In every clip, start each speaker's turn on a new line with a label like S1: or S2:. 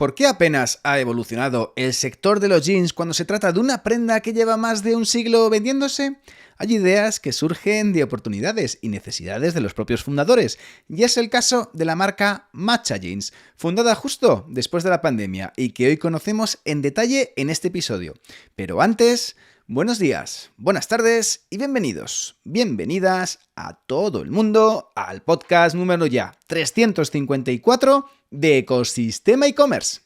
S1: ¿Por qué apenas ha evolucionado el sector de los jeans cuando se trata de una prenda que lleva más de un siglo vendiéndose? Hay ideas que surgen de oportunidades y necesidades de los propios fundadores, y es el caso de la marca Matcha Jeans, fundada justo después de la pandemia y que hoy conocemos en detalle en este episodio. Pero antes, buenos días, buenas tardes y bienvenidos, bienvenidas a todo el mundo al podcast número ya 354 de Ecosistema e-commerce.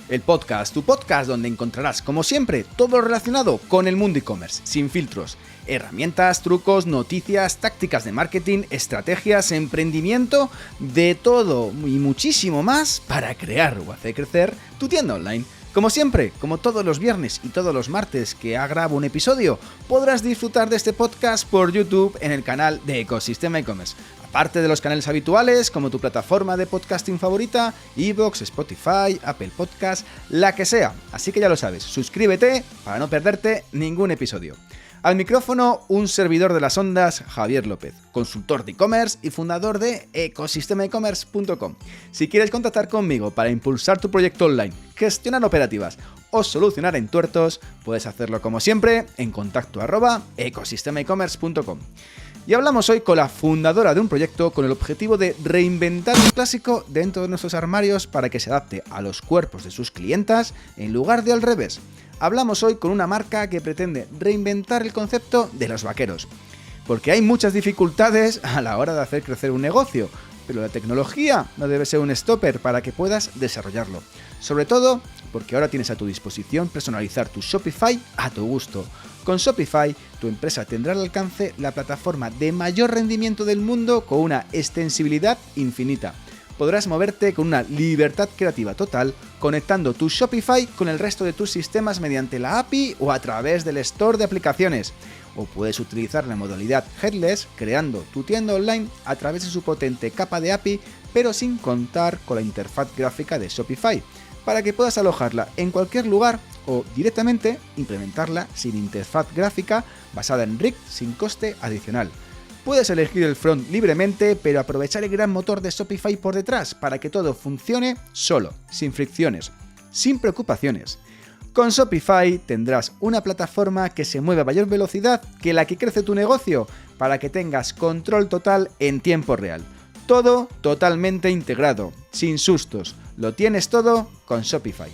S1: El podcast, tu podcast donde encontrarás, como siempre, todo relacionado con el mundo e-commerce, sin filtros. Herramientas, trucos, noticias, tácticas de marketing, estrategias, emprendimiento, de todo y muchísimo más para crear o hacer crecer tu tienda online. Como siempre, como todos los viernes y todos los martes que grabo un episodio, podrás disfrutar de este podcast por YouTube en el canal de Ecosistema e-commerce. Aparte de los canales habituales, como tu plataforma de podcasting favorita, iVoox, Spotify, Apple Podcast, la que sea. Así que ya lo sabes, suscríbete para no perderte ningún episodio. Al micrófono, un servidor de las ondas, Javier López, consultor de e-commerce y fundador de ecosistemaecommerce.com. Si quieres contactar conmigo para impulsar tu proyecto online, gestionar operativas o solucionar entuertos, puedes hacerlo como siempre en contacto@ecosistemaecommerce.com. Y hablamos hoy con la fundadora de un proyecto con el objetivo de reinventar un clásico dentro de nuestros armarios para que se adapte a los cuerpos de sus clientas en lugar de al revés. Hablamos hoy con una marca que pretende reinventar el concepto de los vaqueros. Porque hay muchas dificultades a la hora de hacer crecer un negocio, pero la tecnología no debe ser un stopper para que puedas desarrollarlo. Sobre todo porque ahora tienes a tu disposición personalizar tu Shopify a tu gusto. Con Shopify, tu empresa tendrá al alcance la plataforma de mayor rendimiento del mundo con una extensibilidad infinita. Podrás moverte con una libertad creativa total, conectando tu Shopify con el resto de tus sistemas mediante la API o a través del store de aplicaciones. O puedes utilizar la modalidad headless, creando tu tienda online a través de su potente capa de API, pero sin contar con la interfaz gráfica de Shopify, para que puedas alojarla en cualquier lugar o directamente implementarla sin interfaz gráfica basada en Rick sin coste adicional. Puedes elegir el front libremente, pero aprovechar el gran motor de Shopify por detrás para que todo funcione solo, sin fricciones, sin preocupaciones. Con Shopify tendrás una plataforma que se mueve a mayor velocidad que la que crece tu negocio para que tengas control total en tiempo real. Todo totalmente integrado, sin sustos. Lo tienes todo con Shopify.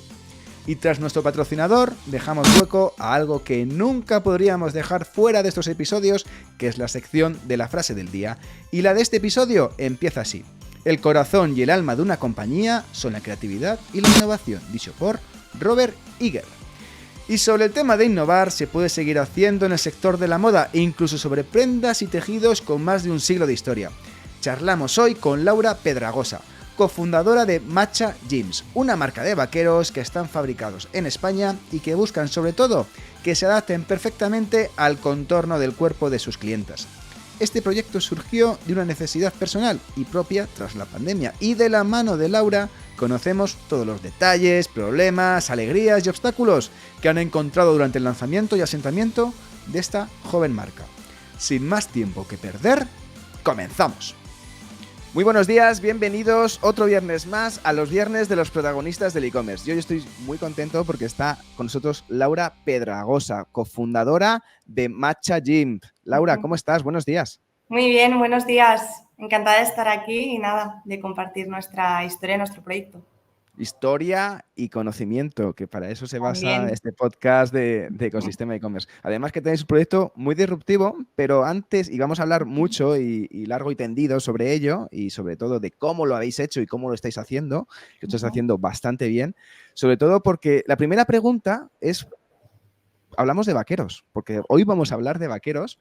S1: Y tras nuestro patrocinador, dejamos hueco a algo que nunca podríamos dejar fuera de estos episodios, que es la sección de la frase del día. Y la de este episodio empieza así. El corazón y el alma de una compañía son la creatividad y la innovación, dicho por Robert Iger. Y sobre el tema de innovar se puede seguir haciendo en el sector de la moda e incluso sobre prendas y tejidos con más de un siglo de historia. Charlamos hoy con Laura Pedragosa, cofundadora de Matcha Jeans, una marca de vaqueros que están fabricados en España y que buscan sobre todo que se adapten perfectamente al contorno del cuerpo de sus clientas. Este proyecto surgió de una necesidad personal y propia tras la pandemia y de la mano de Laura conocemos todos los detalles, problemas, alegrías y obstáculos que han encontrado durante el lanzamiento y asentamiento de esta joven marca. Sin más tiempo que perder, comenzamos. Muy buenos días, bienvenidos otro viernes más a los viernes de los protagonistas del e-commerce. Yo estoy muy contento porque está con nosotros Laura Pedragosa, cofundadora de Matcha Jeans. Laura, ¿cómo estás? Buenos días.
S2: Muy bien, buenos días. Encantada de estar aquí y nada, de compartir nuestra historia, nuestro proyecto.
S1: Historia y conocimiento, que para eso se basa este podcast de Ecosistema e-commerce. Además que tenéis un proyecto muy disruptivo, pero antes, y vamos a hablar mucho y largo y tendido sobre ello, y sobre todo de cómo lo habéis hecho y cómo lo estáis haciendo, que lo estáis haciendo bastante bien, sobre todo porque la primera pregunta es, hablamos de vaqueros, porque hoy vamos a hablar de vaqueros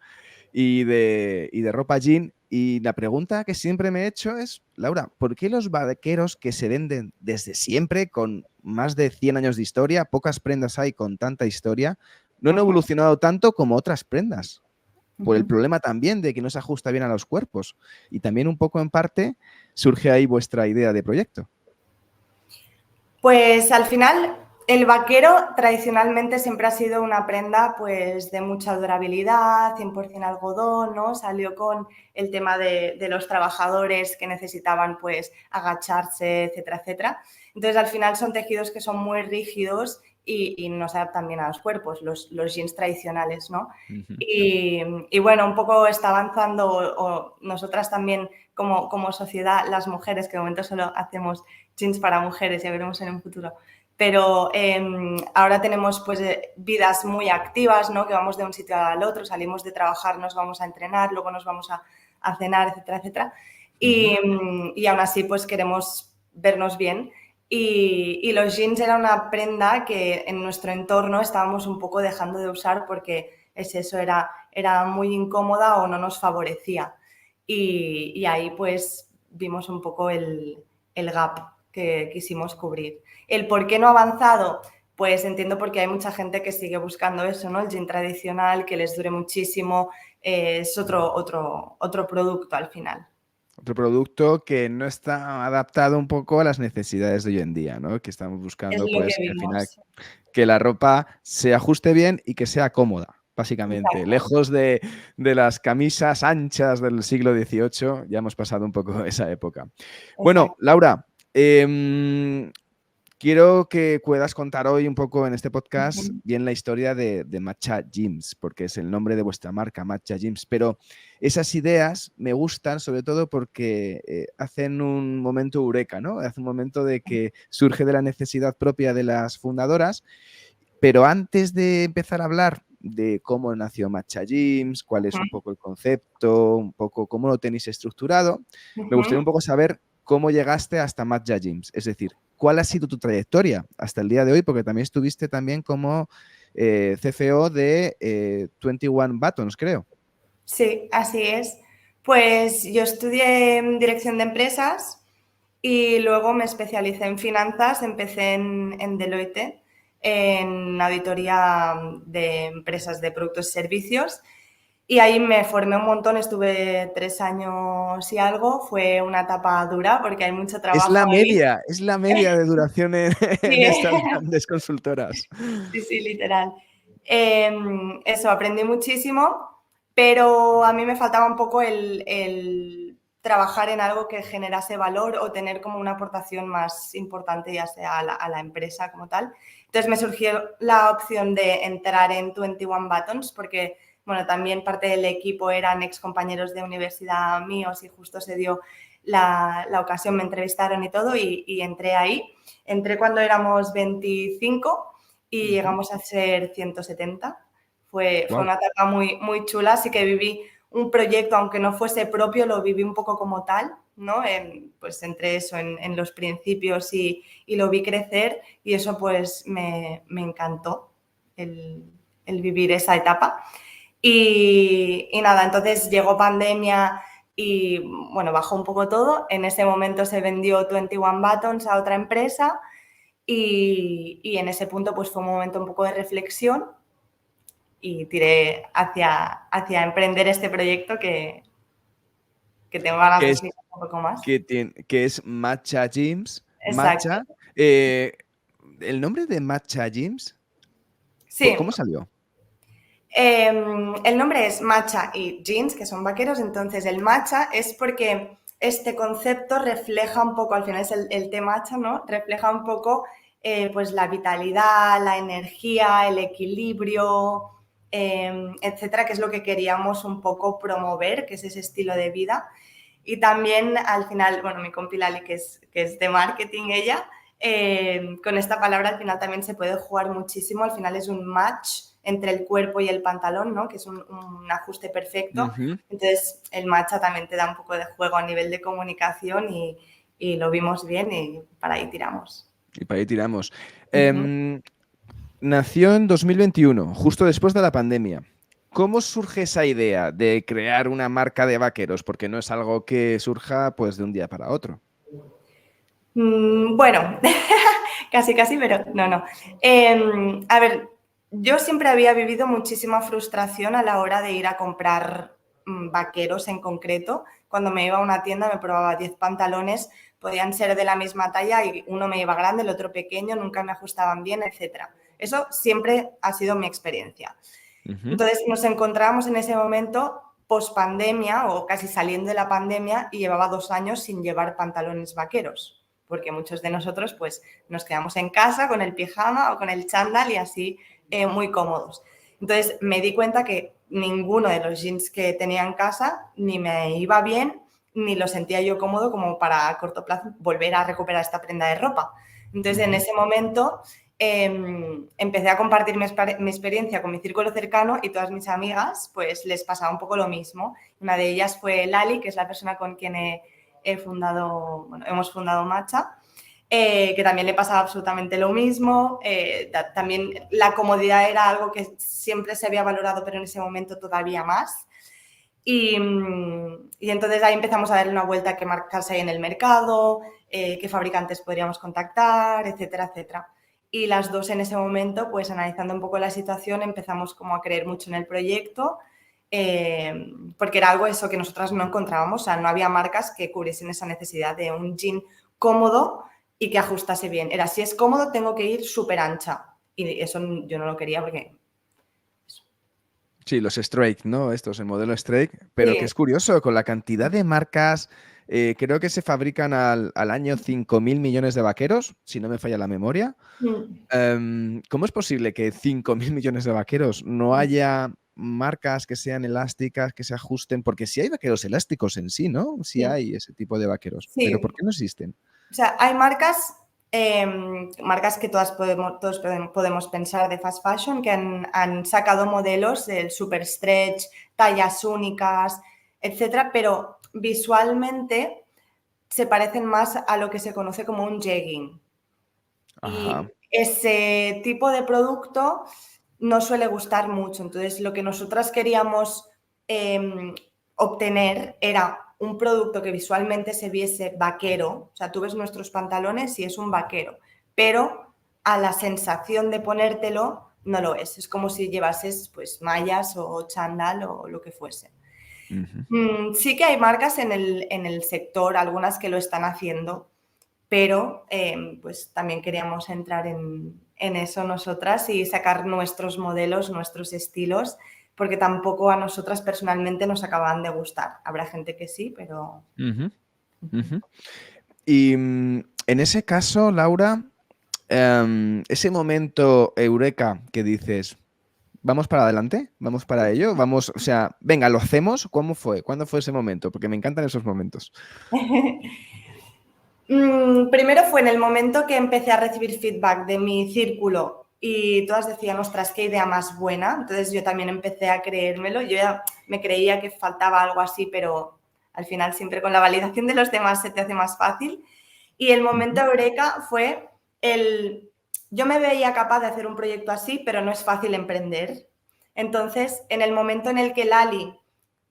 S1: y de ropa jean. Y la pregunta que siempre me he hecho es, Laura, ¿por qué los vaqueros que se venden desde siempre, con más de 100 años de historia, pocas prendas hay con tanta historia, no han evolucionado tanto como otras prendas? por el
S2: Ujú.
S1: problema también de que no se ajusta bien a los cuerpos. Y también un poco en parte surge ahí vuestra idea de proyecto.
S2: Pues al final el vaquero tradicionalmente siempre ha sido una prenda pues de mucha durabilidad, 100% algodón, ¿no? Salió con el tema de los trabajadores que necesitaban pues agacharse, etcétera, etcétera. Entonces al final son tejidos que son muy rígidos y no se adaptan bien a los cuerpos, los jeans tradicionales, ¿no?
S1: Ujú.
S2: Y bueno, un poco está avanzando o nosotras también como sociedad, las mujeres, que de momento solo hacemos jeans para mujeres, ya veremos en un futuro. Pero ahora tenemos pues vidas muy activas, ¿no? Que vamos de un sitio al otro, salimos de trabajar, nos vamos a entrenar, luego nos vamos a cenar, etcétera, etcétera.
S1: Ujú.
S2: Y aún así pues queremos vernos bien. Y los jeans era una prenda que en nuestro entorno estábamos un poco dejando de usar porque es eso, era muy incómoda o no nos favorecía. Y ahí pues vimos un poco el gap que quisimos cubrir. El por qué no ha avanzado, pues entiendo porque hay mucha gente que sigue buscando eso, ¿no? El jean tradicional, que les dure muchísimo, es otro producto al final.
S1: Otro producto que no está adaptado un poco a las necesidades de hoy en día, ¿no? Que estamos
S2: Es
S1: buscando,
S2: lo que
S1: pues, que al final
S2: vimos.
S1: que la ropa se ajuste bien y que sea cómoda, básicamente.
S2: Exacto.
S1: Lejos de las camisas anchas del siglo XVIII, ya hemos pasado un poco esa época. Bueno,
S2: Exacto.
S1: Laura, quiero que puedas contar hoy un poco en este podcast
S2: Uh-huh.
S1: bien la historia de Matcha Jeans, porque es el nombre de vuestra marca, Matcha Jeans. Pero esas ideas me gustan sobre todo porque hacen un momento eureka, ¿no? Hace un momento de que surge de la necesidad propia de las fundadoras. Pero antes de empezar a hablar de cómo nació Matcha Jeans, cuál es un poco el concepto, un poco cómo lo tenéis estructurado, me gustaría un
S2: Uh-huh.
S1: poco saber cómo llegaste hasta Matcha Jeans. Es decir, cuál ha sido tu trayectoria hasta el día de hoy, porque también estuviste también como CFO de 21 Buttons, creo.
S2: Sí, así es. Pues yo estudié dirección de empresas y luego me especialicé en finanzas, empecé en Deloitte, en auditoría de empresas de productos y servicios. Y ahí me formé un montón, estuve 3 años y algo, fue una etapa dura porque hay mucho trabajo ahí.
S1: Es la media de duración en,
S2: Sí,
S1: en estas grandes consultoras.
S2: sí, sí, literal. Eso, aprendí muchísimo, pero a mí me faltaba un poco el trabajar en algo que generase valor o tener como una aportación más importante, ya sea a la empresa como tal. Entonces me surgió la opción de entrar en 21 Buttons porque, bueno, también parte del equipo eran ex compañeros de universidad míos y justo se dio la ocasión, me entrevistaron y todo y entré ahí. Entré cuando éramos 25 y
S1: Ujú.
S2: llegamos a ser 170. Fue
S1: Wow.
S2: una etapa muy, muy chula, así que viví un proyecto, aunque no fuese propio, lo viví un poco como tal, ¿no? Pues entre eso, en los principios y lo vi crecer y eso pues me encantó el vivir esa etapa. Y nada, entonces llegó pandemia y bueno, bajó un poco todo. En ese momento se vendió 21 Buttons a otra empresa y en ese punto pues fue un momento un poco de reflexión y tiré hacia emprender este proyecto que tengo ganas
S1: Que
S2: de
S1: es,
S2: explicar un poco más.
S1: que es Matcha Jeans.
S2: Exacto.
S1: Matcha. eh, ¿El nombre de Matcha Jeans?
S2: Sí,
S1: ¿Cómo salió?
S2: el nombre es matcha y jeans, que son vaqueros, entonces el matcha es porque este concepto refleja un poco, al final es el té matcha, ¿no? Refleja un poco pues la vitalidad, la energía, el equilibrio, etcétera, que es lo que queríamos un poco promover, que es ese estilo de vida. Y también al final, bueno, mi compi Lali, que es de marketing ella, con esta palabra al final también se puede jugar muchísimo, al final es un match entre el cuerpo y el pantalón, ¿no? Que es un ajuste perfecto.
S1: Ujú.
S2: Entonces, el matcha también te da un poco de juego a nivel de comunicación y lo vimos bien y para ahí tiramos.
S1: Y para ahí tiramos.
S2: Uh-huh.
S1: Nació en 2021, justo después de la pandemia. ¿Cómo surge esa idea de crear una marca de vaqueros? Porque no es algo que surja pues de un día para otro.
S2: Bueno, casi, casi, pero no, no. A ver, yo siempre había vivido muchísima frustración a la hora de ir a comprar vaqueros en concreto. Cuando me iba a una tienda me probaba 10 pantalones, podían ser de la misma talla y uno me iba grande, el otro pequeño, nunca me ajustaban bien, etc. Eso siempre ha sido mi experiencia. Entonces nos encontrábamos en ese momento post pandemia o casi saliendo de la pandemia y llevaba 2 años sin llevar pantalones vaqueros, porque muchos de nosotros pues nos quedamos en casa con el pijama o con el chándal y así muy cómodos. Entonces me di cuenta que ninguno de los jeans que tenía en casa ni me iba bien ni lo sentía yo cómodo como para a corto plazo volver a recuperar esta prenda de ropa. Entonces en ese momento empecé a compartir mi experiencia con mi círculo cercano y todas mis amigas pues les pasaba un poco lo mismo. Una de ellas fue Lali, que es la persona con quien hemos fundado Matcha, que también le pasaba absolutamente lo mismo. También la comodidad era algo que siempre se había valorado, pero en ese momento todavía más. Y entonces ahí empezamos a darle una vuelta a qué marcas hay en el mercado, qué fabricantes podríamos contactar, etcétera, etcétera. Y las dos en ese momento, pues analizando un poco la situación, empezamos como a creer mucho en el proyecto, porque era algo eso que nosotras no encontrábamos, o sea, no había marcas que cubriesen esa necesidad de un jean cómodo y que ajustase bien. Era, si es cómodo, tengo que ir súper ancha. Y eso yo no lo quería porque...
S1: Sí, los Strike, ¿no? Estos, el modelo Strike, pero que
S2: Sí.
S1: es curioso, con la cantidad de marcas, creo que se fabrican al año 5.000 millones de vaqueros, si no me falla la memoria. ¿Cómo es posible que 5.000 millones de vaqueros no haya marcas que sean elásticas, que se ajusten? Porque sí hay vaqueros elásticos en sí, ¿no? Sí hay ese tipo de vaqueros, pero
S2: Sí.
S1: ¿por qué no existen?
S2: O sea, hay marcas que todos podemos pensar de fast fashion que han sacado modelos del super stretch, tallas únicas, etcétera, pero visualmente se parecen más a lo que se conoce como un jegging.
S1: Ajá.
S2: Y ese tipo de producto no suele gustar mucho. Entonces, lo que nosotras queríamos obtener era un producto que visualmente se viese vaquero. O sea, tú ves nuestros pantalones y es un vaquero, pero a la sensación de ponértelo no lo es. Es como si llevases pues mallas o chándal o lo que fuese. Sí que hay marcas en el sector, algunas que lo están haciendo, pero pues también queríamos entrar en eso nosotras y sacar nuestros modelos, nuestros estilos, porque tampoco a nosotras personalmente nos acaban de gustar. Habrá gente que sí, pero...
S1: Ujú, ujú. Y en ese caso, Laura, ese momento eureka que dices, ¿vamos para adelante? ¿Vamos para ello? Vamos, o sea, venga, lo hacemos. ¿Cómo fue? ¿Cuándo fue ese momento? Porque me encantan esos momentos.
S2: Primero fue en el momento que empecé a recibir feedback de mi círculo y todas decían, ostras, qué idea más buena. Entonces yo también empecé a creérmelo. Yo ya me creía que faltaba algo así, pero al final siempre con la validación de los demás se te hace más fácil. Y el momento
S1: Ujú.
S2: eureka fue yo me veía capaz de hacer un proyecto así, pero no es fácil emprender. Entonces, en el momento en el que Lali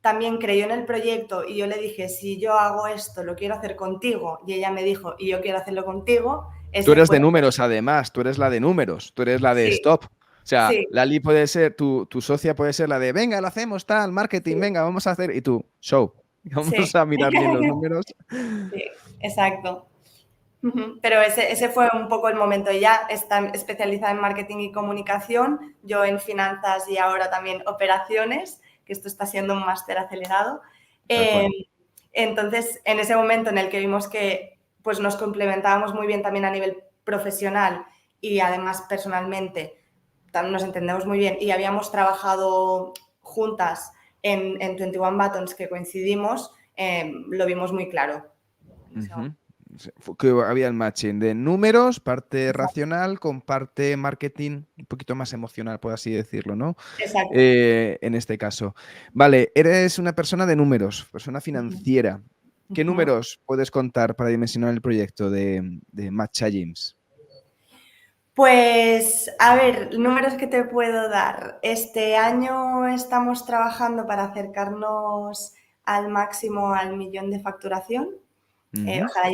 S2: también creyó en el proyecto y yo le dije, si yo hago esto, lo quiero hacer contigo, y ella me dijo, y yo quiero hacerlo contigo,
S1: Tú
S2: ese
S1: eres
S2: fue...
S1: de números, además, tú eres la de números, tú eres la de
S2: Sí,
S1: stop. O sea,
S2: sí,
S1: Lali puede ser, tu socia puede ser la de, venga, lo hacemos, tal, marketing,
S2: sí,
S1: venga, vamos a hacer, y tú, show.
S2: sí.
S1: Vamos a mirar bien los números.
S2: Sí, exacto. Pero ese fue un poco el momento. Ella está especializada en marketing y comunicación, yo en finanzas y ahora también operaciones, que esto está siendo un máster acelerado.
S1: Tal
S2: Eh,
S1: cual.
S2: entonces, en ese momento en el que vimos que pues, nos complementábamos muy bien también a nivel profesional y además personalmente nos entendemos muy bien y habíamos trabajado juntas en 21 Buttons que coincidimos, lo vimos muy claro.
S1: Ujú. Sí, que había el matching de números, parte
S2: Exacto.
S1: racional con parte marketing, un poquito más emocional, por así decirlo, ¿no?
S2: Exacto.
S1: En este caso. Vale, eres una persona de números, persona financiera. ¿Qué
S2: Ujú.
S1: números puedes contar para dimensionar el proyecto de Matcha Gyms?
S2: Pues, a ver, números que te puedo dar. Este año estamos trabajando para acercarnos al máximo al millón de facturación.
S1: Ujú.
S2: Ojalá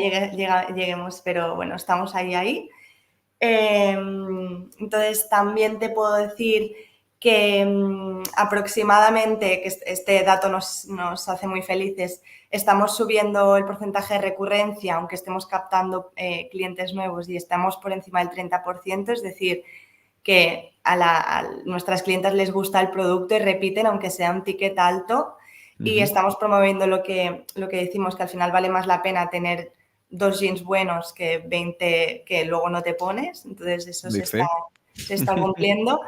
S2: lleguemos, pero bueno, estamos ahí. Entonces, también te puedo decir que aproximadamente, que este dato nos hace muy felices, estamos subiendo el porcentaje de recurrencia, aunque estemos captando clientes nuevos y estamos por encima del 30%, es decir, que a nuestras clientas les gusta el producto y repiten, aunque sea un ticket alto, y estamos promoviendo lo que decimos, que al final vale más la pena tener 2 jeans buenos que 20 que luego no te pones, entonces eso se está cumpliendo.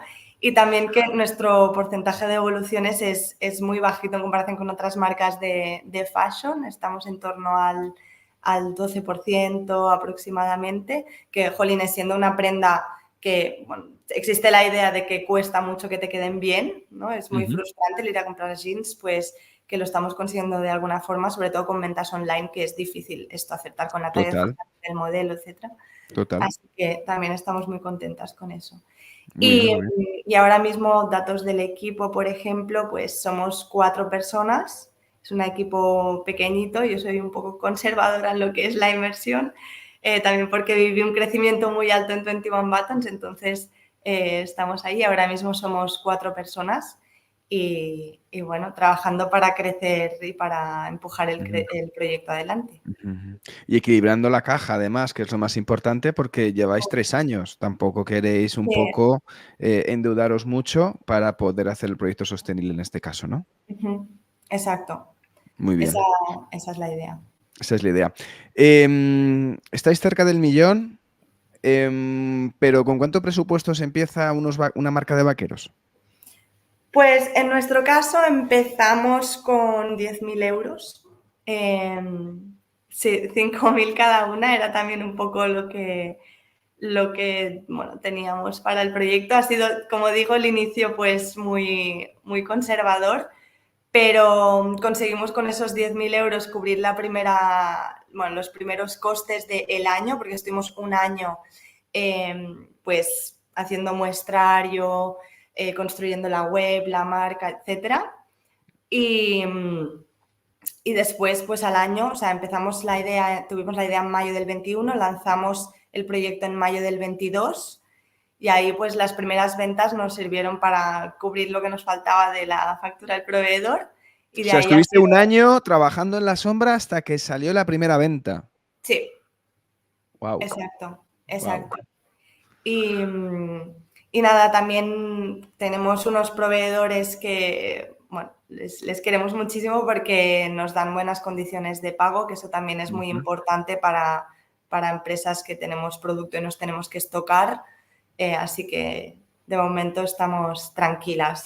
S2: Y también que nuestro porcentaje de devoluciones es muy bajito en comparación con otras marcas de fashion, estamos en torno al 12% aproximadamente, que, jolín, siendo una prenda que, bueno, existe la idea de que cuesta mucho que te queden bien, ¿no? Es muy frustrante el ir a comprar jeans, pues que lo estamos consiguiendo de alguna forma, sobre todo con ventas online, que es difícil esto, acertar con la talla del modelo, etc.
S1: Total.
S2: Así que también estamos muy contentas con eso.
S1: Muy bien, muy bien.
S2: Y ahora mismo, datos del equipo, por ejemplo, pues somos 4 personas, es un equipo pequeñito, yo soy un poco conservadora en lo que es la inversión, también porque viví un crecimiento muy alto en 21 Buttons, entonces estamos ahí, ahora mismo somos 4 personas y bueno, trabajando para crecer y para empujar el proyecto adelante.
S1: Y equilibrando la caja, además, que es lo más importante, porque lleváis 3 años. Tampoco queréis un poco endeudaros mucho para poder hacer el proyecto sostenible en este caso, ¿no?
S2: Exacto.
S1: Muy bien.
S2: Esa es la idea.
S1: Esa es la idea. Estáis cerca del 1.000.000, pero ¿con cuánto presupuesto se empieza una marca de vaqueros?
S2: Pues en nuestro caso empezamos con 10.000 euros. Sí, 5.000 cada una, era también un poco lo que bueno, teníamos para el proyecto. Ha sido, como digo, el inicio pues muy, muy conservador, pero conseguimos con esos 10.000 euros cubrir los primeros costes del año, porque estuvimos un año pues haciendo muestrario, construyendo la web, la marca, etcétera. Y después, pues al año, o sea, tuvimos la idea en mayo del 21, lanzamos el proyecto en mayo del 22 y ahí pues las primeras ventas nos sirvieron para cubrir lo que nos faltaba de la factura del proveedor. Y
S1: O
S2: de
S1: sea,
S2: ahí
S1: estuviste un año trabajando en la sombra hasta que salió la primera venta.
S2: Sí.
S1: Wow.
S2: Exacto.
S1: Wow.
S2: Y nada, también tenemos unos proveedores que, bueno, les queremos muchísimo porque nos dan buenas condiciones de pago, que eso también es muy importante para empresas que tenemos producto y nos tenemos que estocar. Así que de momento estamos tranquilas.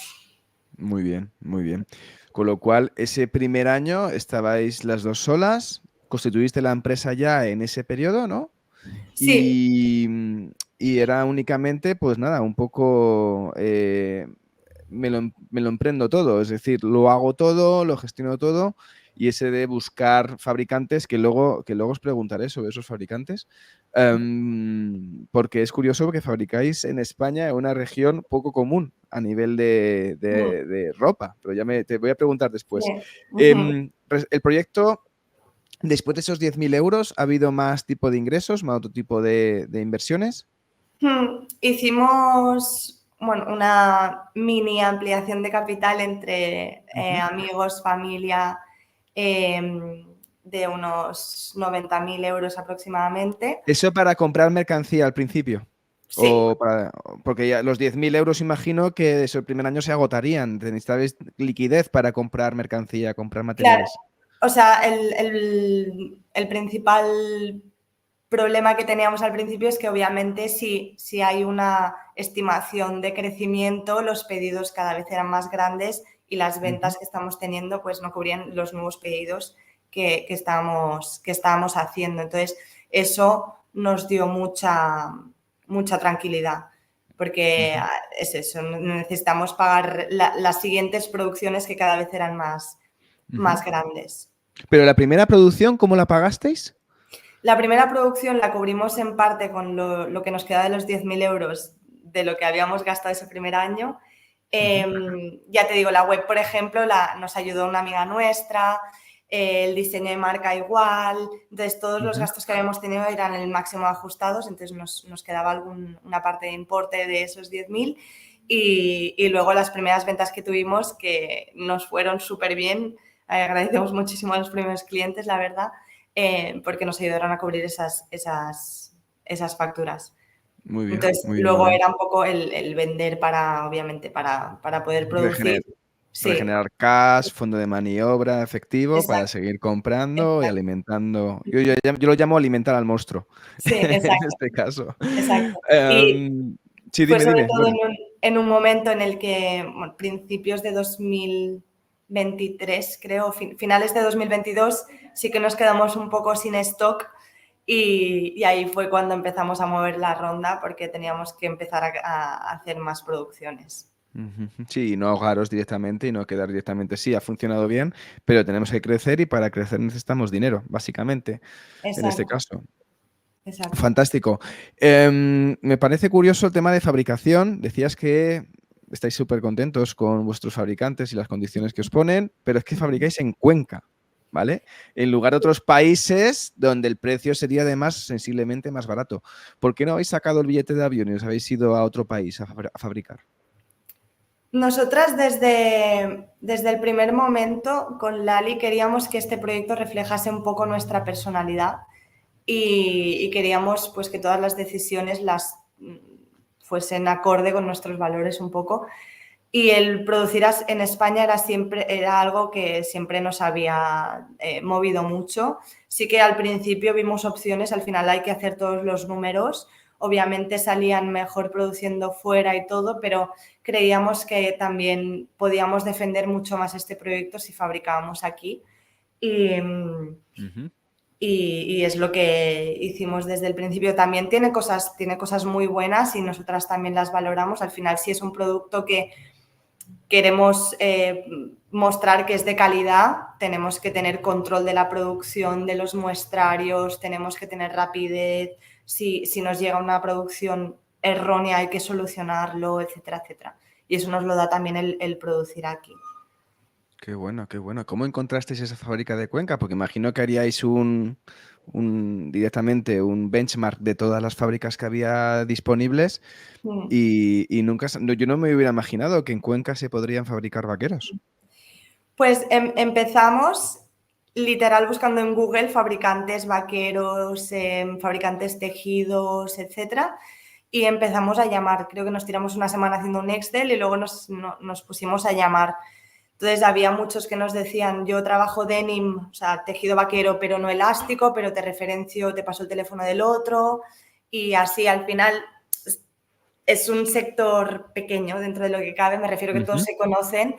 S1: Muy bien, muy bien. Con lo cual, ese primer año estabais las dos solas, constituiste la empresa ya en ese periodo, ¿no?
S2: Sí.
S1: Y era únicamente, pues nada, un poco me lo emprendo todo, es decir, lo hago todo, lo gestiono todo, y ese de buscar fabricantes, que luego os preguntaré sobre esos fabricantes, porque es curioso porque fabricáis en España en una región poco común a nivel de ropa, pero te voy a preguntar después. El proyecto, después de esos 10.000 euros, ¿ha habido más tipo de ingresos, más otro tipo de inversiones?
S2: Hicimos una mini ampliación de capital entre amigos, familia, de unos 90.000 euros aproximadamente.
S1: ¿Eso para comprar mercancía al principio?
S2: Sí.
S1: Porque ya los 10.000 euros imagino que eso el primer año se agotarían. Necesitabais liquidez para comprar mercancía, comprar materiales.
S2: Claro. O sea, el principal problema que teníamos al principio es que obviamente si hay una estimación de crecimiento, los pedidos cada vez eran más grandes y las ventas que estamos teniendo pues no cubrían los nuevos pedidos que estábamos haciendo. Entonces, eso nos dio mucha tranquilidad porque es eso, necesitamos pagar las siguientes producciones que cada vez eran más grandes.
S1: Pero la primera producción, ¿cómo la pagasteis?
S2: La primera producción la cubrimos en parte con lo que nos queda de los 10.000 euros de lo que habíamos gastado ese primer año. Ya te digo, la web, por ejemplo, nos ayudó una amiga nuestra. el diseño de marca igual, entonces todos los
S1: Ujú.
S2: gastos que habíamos tenido eran el máximo ajustados, entonces nos quedaba una parte de importe de esos 10.000 y luego las primeras ventas que tuvimos que nos fueron súper bien, agradecemos muchísimo a los primeros clientes, la verdad, porque nos ayudaron a cubrir esas facturas. Entonces,
S1: Muy bien, muy
S2: luego
S1: bien.
S2: era un poco el vender obviamente, para poder producir. Sí,
S1: Regenerar cash, fondo de maniobra, efectivo, para
S2: exacto,
S1: seguir comprando y
S2: exacto.
S1: alimentando. Yo lo llamo alimentar al monstruo,
S2: Sí,
S1: en
S2: exacto,
S1: este caso.
S2: exacto. Y
S1: Sí,
S2: fue
S1: dime,
S2: sobre
S1: dime,
S2: todo
S1: Laura.
S2: en un momento en el que, bueno, principios de 2023, creo, finales de 2022, sí que nos quedamos un poco sin stock y ahí fue cuando empezamos a mover la ronda porque teníamos que empezar a hacer más producciones.
S1: Ujú. Sí, no ahogaros directamente y no quedar directamente. Sí, ha funcionado bien, pero tenemos que crecer y para crecer necesitamos dinero, básicamente, en este
S2: Exacto,
S1: caso.
S2: exacto.
S1: Fantástico. Me parece curioso el tema de fabricación. Decías que estáis súper contentos con vuestros fabricantes y las condiciones que os ponen, pero es que fabricáis en Cuenca, ¿vale? En lugar de otros países donde el precio sería además sensiblemente más barato. ¿Por qué no habéis sacado el billete de avión y os habéis ido a otro país a fabricar?
S2: Nosotras desde el primer momento con Lali queríamos que este proyecto reflejase un poco nuestra personalidad y queríamos pues que todas las decisiones fuesen acorde con nuestros valores un poco. Y el producir en España era algo que siempre nos había movido mucho. Sí que al principio vimos opciones, al final hay que hacer todos los números. Obviamente salían mejor produciendo fuera y todo, pero creíamos que también podíamos defender mucho más este proyecto si fabricábamos aquí. Y,
S1: Ujú.
S2: y es lo que hicimos desde el principio. También tiene cosas muy buenas y nosotras también las valoramos. Al final, si es un producto que queremos mostrar que es de calidad, tenemos que tener control de la producción, de los muestrarios, tenemos que tener rapidez. Si nos llega una producción errónea hay que solucionarlo, etcétera, etcétera. Y eso nos lo da también el producir aquí.
S1: Qué bueno, qué bueno. ¿Cómo encontrasteis esa fábrica de Cuenca? Porque imagino que haríais directamente un benchmark de todas las fábricas que había disponibles
S2: Mm.
S1: y nunca, yo no me hubiera imaginado que en Cuenca se podrían fabricar vaqueros.
S2: Pues empezamos literal buscando en Google fabricantes vaqueros, fabricantes tejidos, etcétera, y empezamos a llamar. Creo que nos tiramos una semana haciendo un Excel y luego nos pusimos a llamar. Entonces había muchos que nos decían, yo trabajo denim, o sea, tejido vaquero, pero no elástico, pero te referencio, te paso el teléfono del otro, y así al final es un sector pequeño dentro de lo que cabe, me refiero que todos
S1: Ujú.
S2: se conocen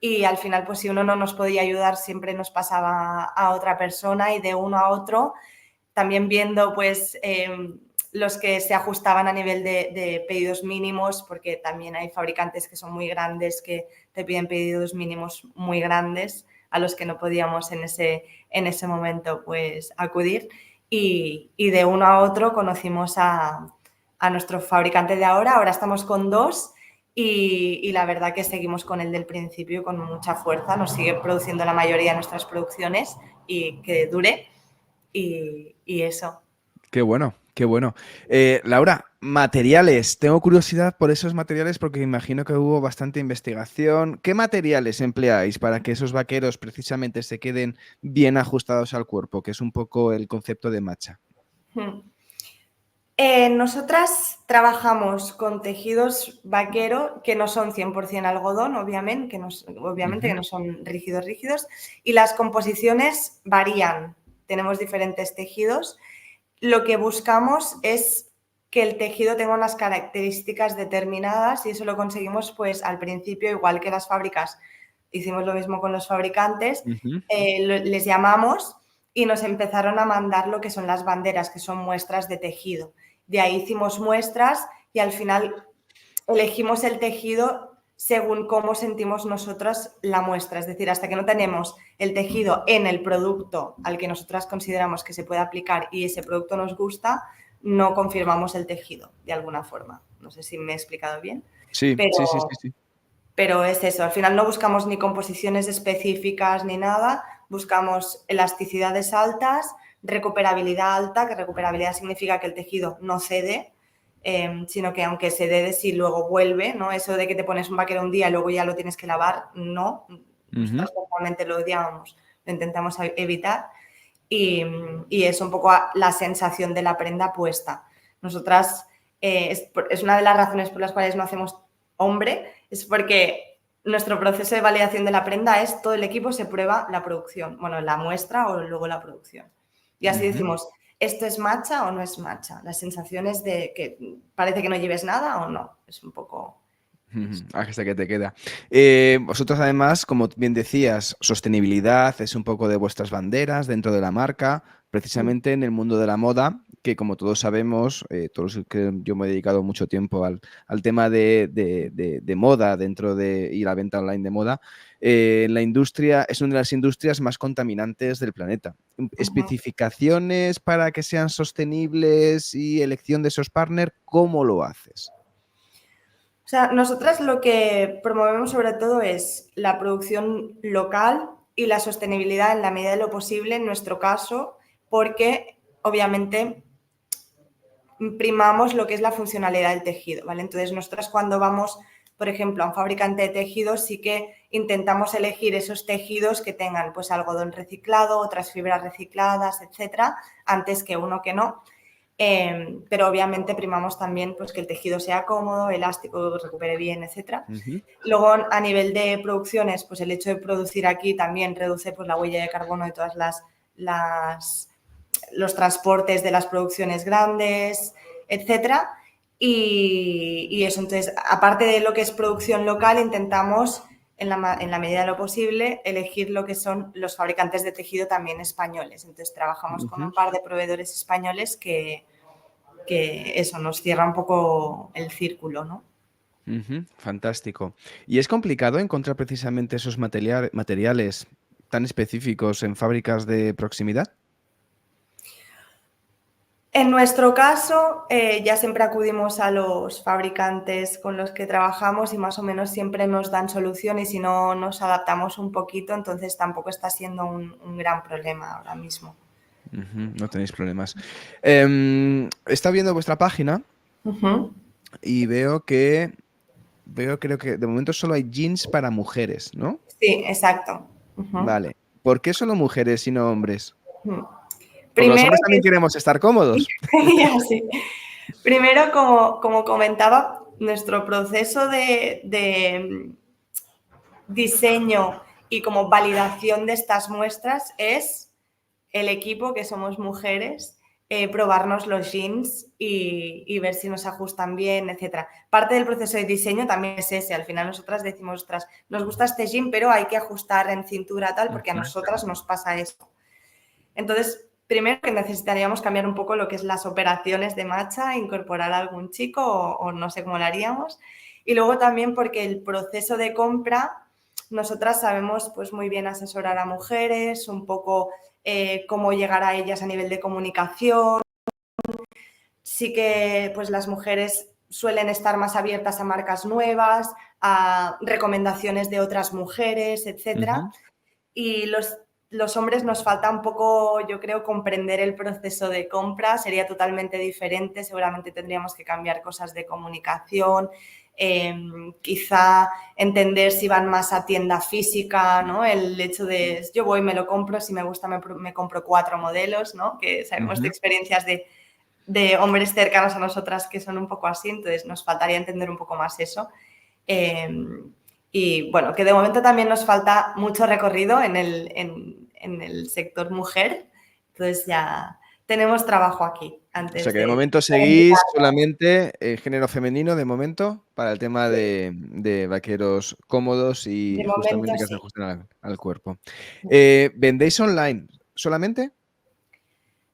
S2: y al final, pues si uno no nos podía ayudar, siempre nos pasaba a otra persona y de uno a otro, también viendo pues los que se ajustaban a nivel de pedidos mínimos, porque también hay fabricantes que son muy grandes, que te piden pedidos mínimos muy grandes a los que no podíamos en ese momento pues acudir y de uno a otro conocimos a nuestro fabricante de ahora estamos con dos y la verdad que seguimos con el del principio con mucha fuerza, nos sigue produciendo la mayoría de nuestras producciones y que dure y eso.
S1: Qué bueno, qué bueno. Laura, materiales. Tengo curiosidad por esos materiales porque imagino que hubo bastante investigación. ¿Qué materiales empleáis para que esos vaqueros precisamente se queden bien ajustados al cuerpo? Que es un poco el concepto de matcha.
S2: Hmm. Nosotras trabajamos con tejidos vaquero que no son 100% algodón, obviamente, obviamente que
S1: Ujú.
S2: no son rígidos, rígidos, y las composiciones varían. Tenemos diferentes tejidos. Lo que buscamos es que el tejido tenga unas características determinadas y eso lo conseguimos pues al principio, igual que las fábricas. Hicimos lo mismo con los fabricantes,
S1: Ujú.
S2: les llamamos y nos empezaron a mandar lo que son las banderas, que son muestras de tejido. De ahí hicimos muestras y al final elegimos el tejido según cómo sentimos nosotras la muestra. Es decir, hasta que no tenemos el tejido en el producto al que nosotras consideramos que se puede aplicar y ese producto nos gusta, no confirmamos el tejido de alguna forma. No sé si me he explicado bien,
S1: Sí, sí, sí, sí,
S2: pero,
S1: sí.
S2: pero es eso. Al final no buscamos ni composiciones específicas ni nada, buscamos elasticidades altas, recuperabilidad alta, que recuperabilidad significa que el tejido no cede, sino que aunque se dé, sí luego vuelve, ¿no? Eso de que te pones un vaquero un día y luego ya lo tienes que lavar, no. Nosotros normalmente lo odiamos, lo intentamos evitar. Y es un poco la sensación de la prenda puesta. Nosotras, es una de las razones por las cuales no hacemos hombre, es porque nuestro proceso de validación de la prenda es todo el equipo se prueba la producción, bueno, la muestra o luego la producción. Y así decimos, ¿esto es matcha o no es matcha? Las sensaciones de que parece que no lleves nada o no, es un poco...
S1: Hasta que te queda. Vosotros además, como bien decías, sostenibilidad es un poco de vuestras banderas dentro de la marca, precisamente en el mundo de la moda, que como todos sabemos, todos los que yo me he dedicado mucho tiempo al tema de moda y la venta online de moda, la industria es una de las industrias más contaminantes del planeta. Especificaciones para que sean sostenibles y elección de esos partners, ¿cómo lo haces?
S2: O sea, nosotras lo que promovemos sobre todo es la producción local y la sostenibilidad en la medida de lo posible, en nuestro caso, porque obviamente primamos lo que es la funcionalidad del tejido, ¿vale? Entonces, nosotras cuando vamos, por ejemplo, a un fabricante de tejidos, sí que intentamos elegir esos tejidos que tengan pues algodón reciclado, otras fibras recicladas, etcétera, antes que uno que no. Pero obviamente primamos también pues, que el tejido sea cómodo, elástico, recupere bien, etc. Luego, a nivel de producciones, pues el hecho de producir aquí también reduce pues, la huella de carbono de todas los transportes de las producciones grandes, etc. Y eso, entonces, aparte de lo que es producción local, intentamos, en la medida de lo posible, elegir lo que son los fabricantes de tejido también españoles. Entonces, trabajamos con un par de proveedores españoles que eso nos cierra un poco el círculo, ¿no?
S1: Fantástico. ¿Y es complicado encontrar precisamente esos materiales tan específicos en fábricas de proximidad?
S2: En nuestro caso, ya siempre acudimos a los fabricantes con los que trabajamos y más o menos siempre nos dan solución y si no nos adaptamos un poquito, entonces tampoco está siendo un gran problema ahora mismo.
S1: No tenéis problemas. Está viendo vuestra página y creo que de momento solo hay jeans para mujeres, ¿no?
S2: Sí, exacto.
S1: Vale. ¿Por qué solo mujeres y no hombres? Porque los
S2: Primero,
S1: hombres también queremos estar cómodos.
S2: sí. Primero, como comentaba, nuestro proceso de diseño y como validación de estas muestras es el equipo, que somos mujeres, probarnos los jeans y ver si nos ajustan bien, etc. Parte del proceso de diseño también es ese. Al final nosotras decimos, ostras, nos gusta este jean, pero hay que ajustar en cintura tal, porque a nosotras nos pasa esto. Entonces, primero que necesitaríamos cambiar un poco lo que es las operaciones de matcha, incorporar a algún chico o no sé cómo lo haríamos. Y luego también porque el proceso de compra, nosotras sabemos pues muy bien asesorar a mujeres, un poco cómo llegar a ellas a nivel de comunicación. Sí que pues las mujeres suelen estar más abiertas a marcas nuevas, a recomendaciones de otras mujeres, etc. Y los hombres nos falta un poco, yo creo, comprender el proceso de compra. Sería totalmente diferente. Seguramente tendríamos que cambiar cosas de comunicación, quizá entender si van más a tienda física, ¿no? El hecho de yo voy, me lo compro, si me gusta me compro 4 modelos, ¿no? Que sabemos de experiencias de hombres cercanos a nosotras que son un poco así, entonces nos faltaría entender un poco más eso. Y bueno, que de momento también nos falta mucho recorrido en el sector mujer, entonces ya tenemos trabajo aquí.
S1: O sea que de momento seguís solamente género femenino, de momento, para el tema de vaqueros cómodos y
S2: De momento
S1: justamente que se
S2: sí.
S1: ajusten al cuerpo. ¿Vendéis online solamente?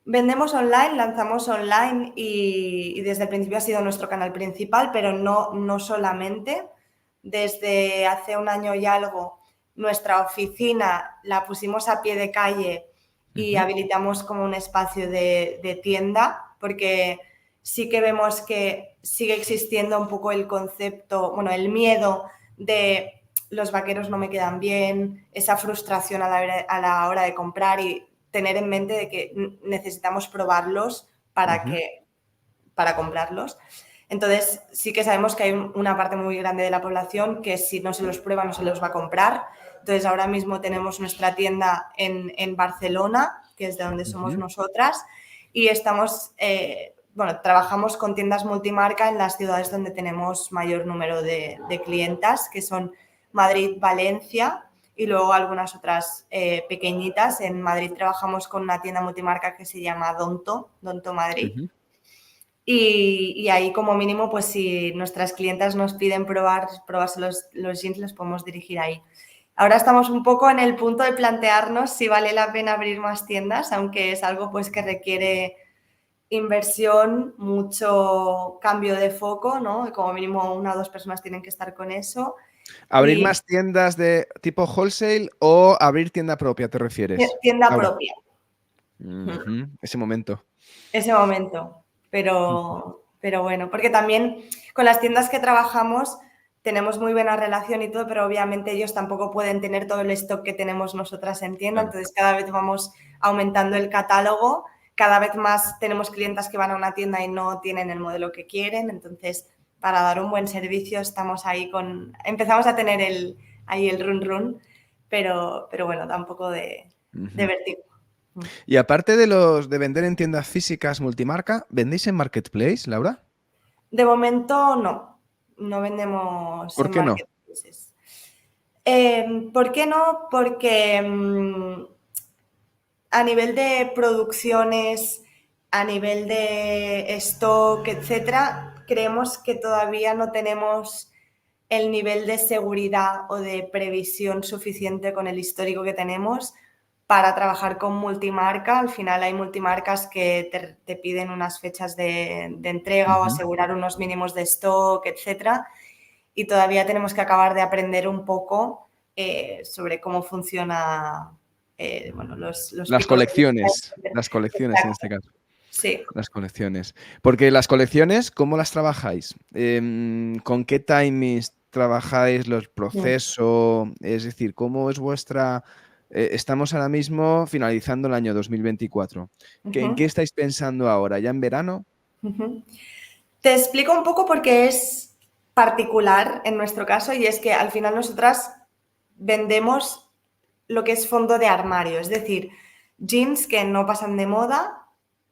S2: Vendemos online, lanzamos online y desde el principio ha sido nuestro canal principal, pero no solamente. Desde hace un año y algo, nuestra oficina la pusimos a pie de calle y habilitamos como un espacio de tienda, porque sí que vemos que sigue existiendo un poco el concepto, bueno, el miedo de los vaqueros no me quedan bien, esa frustración a la hora de comprar y tener en mente de que necesitamos probarlos para comprarlos. Entonces, sí que sabemos que hay una parte muy grande de la población que si no se los prueba no se los va a comprar. Entonces, ahora mismo tenemos nuestra tienda en Barcelona, que es de donde somos nosotras, y trabajamos con tiendas multimarca en las ciudades donde tenemos mayor número de clientas, que son Madrid, Valencia y luego algunas otras pequeñitas. En Madrid trabajamos con una tienda multimarca que se llama Donto Madrid. Y ahí como mínimo, pues si nuestras clientas nos piden probarse los jeans, los podemos dirigir ahí. Ahora estamos un poco en el punto de plantearnos si vale la pena abrir más tiendas, aunque es algo pues que requiere inversión, mucho cambio de foco, ¿no? Como mínimo 1 o 2 personas tienen que estar con eso.
S1: ¿Abrir más tiendas de tipo wholesale o abrir tienda propia, te refieres?
S2: Tienda propia.
S1: Ese momento.
S2: Ese momento. Pero bueno, porque también con las tiendas que trabajamos tenemos muy buena relación y todo, pero obviamente ellos tampoco pueden tener todo el stock que tenemos nosotras en tienda,
S1: Claro.
S2: entonces cada vez vamos aumentando el catálogo, cada vez más tenemos clientas que van a una tienda y no tienen el modelo que quieren, entonces para dar un buen servicio estamos ahí empezamos a tener ahí el run, pero bueno, da un poco de vértigo.
S1: Y aparte de vender en tiendas físicas multimarca, ¿vendéis en Marketplace, Laura?
S2: De momento no vendemos
S1: ¿Por
S2: en
S1: qué no?
S2: marketplaces. ¿Por qué no? Porque a nivel de producciones, a nivel de stock, etcétera, creemos que todavía no tenemos el nivel de seguridad o de previsión suficiente con el histórico que tenemos para trabajar con multimarca. Al final hay multimarcas que te piden unas fechas de entrega o asegurar unos mínimos de stock, etcétera. Y todavía tenemos que acabar de aprender un poco sobre cómo funciona
S1: las colecciones. Las colecciones.
S2: Exacto.
S1: En este caso.
S2: Sí.
S1: Las colecciones. Porque las colecciones, ¿cómo las trabajáis? ¿Con qué timings trabajáis los procesos? Es decir, ¿cómo es vuestra...? Estamos ahora mismo finalizando el año 2024. ¿En qué estáis pensando ahora? ¿Ya en verano?
S2: Te explico un poco porque es particular en nuestro caso y es que al final nosotras vendemos lo que es fondo de armario, es decir, jeans que no pasan de moda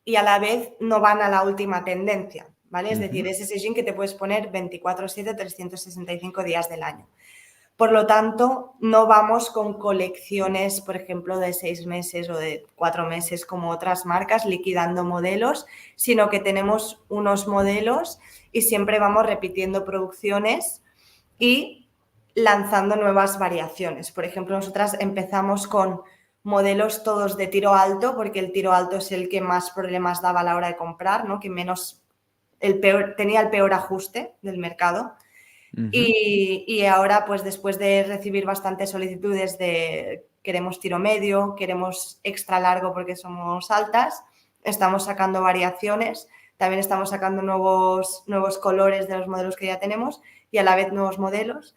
S2: y a la vez no van a la última tendencia, ¿vale? Es decir, es ese jean que te puedes poner 24/7, 365 días del año. Por lo tanto, no vamos con colecciones, por ejemplo, de 6 meses o de 4 meses como otras marcas, liquidando modelos, sino que tenemos unos modelos y siempre vamos repitiendo producciones y lanzando nuevas variaciones. Por ejemplo, nosotras empezamos con modelos todos de tiro alto, porque el tiro alto es el que más problemas daba a la hora de comprar, ¿no? Que tenía el peor ajuste del mercado. Y ahora, pues después de recibir bastantes solicitudes de queremos tiro medio, queremos extra largo porque somos altas, estamos sacando variaciones, también estamos sacando nuevos colores de los modelos que ya tenemos y a la vez nuevos modelos,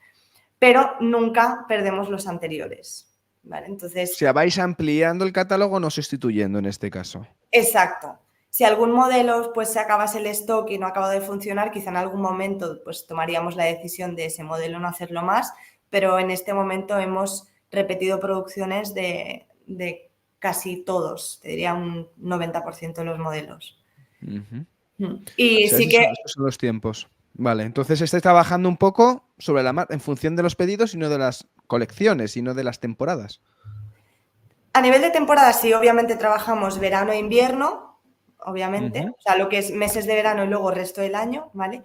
S2: pero nunca perdemos los anteriores, ¿vale? Entonces,
S1: O sea, vais ampliando el catálogo, no sustituyendo en este caso.
S2: exacto. Si algún modelo pues se acabase el stock y no acaba de funcionar, quizá en algún momento pues tomaríamos la decisión de ese modelo no hacerlo más, pero en este momento hemos repetido producciones de casi todos, te diría un 90% de los modelos. Y
S1: O sea,
S2: sí que
S1: esos son los tiempos. Vale, entonces estáis trabajando un poco sobre en función de los pedidos y no de las colecciones y no de las temporadas.
S2: a nivel de temporada sí, obviamente trabajamos verano e invierno, obviamente, o sea, lo que es meses de verano y luego el resto del año, ¿vale?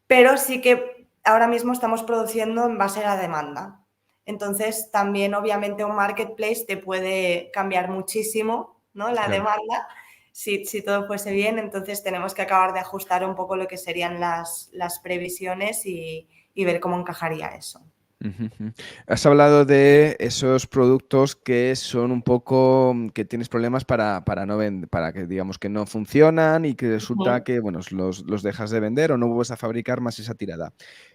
S2: Pero sí que ahora mismo estamos produciendo en base a la demanda. Entonces, también obviamente un marketplace te puede cambiar muchísimo, ¿no? La demanda, si todo fuese bien. Entonces, tenemos que acabar de ajustar un poco lo que serían las previsiones y ver cómo encajaría eso.
S1: Ujú, ujú. Has hablado de esos productos que son un poco que tienes problemas para no vender, para que digamos que no funcionan y que resulta
S2: Ujú,
S1: que, bueno, los dejas de vender o no vuelves a fabricar más esa tirada.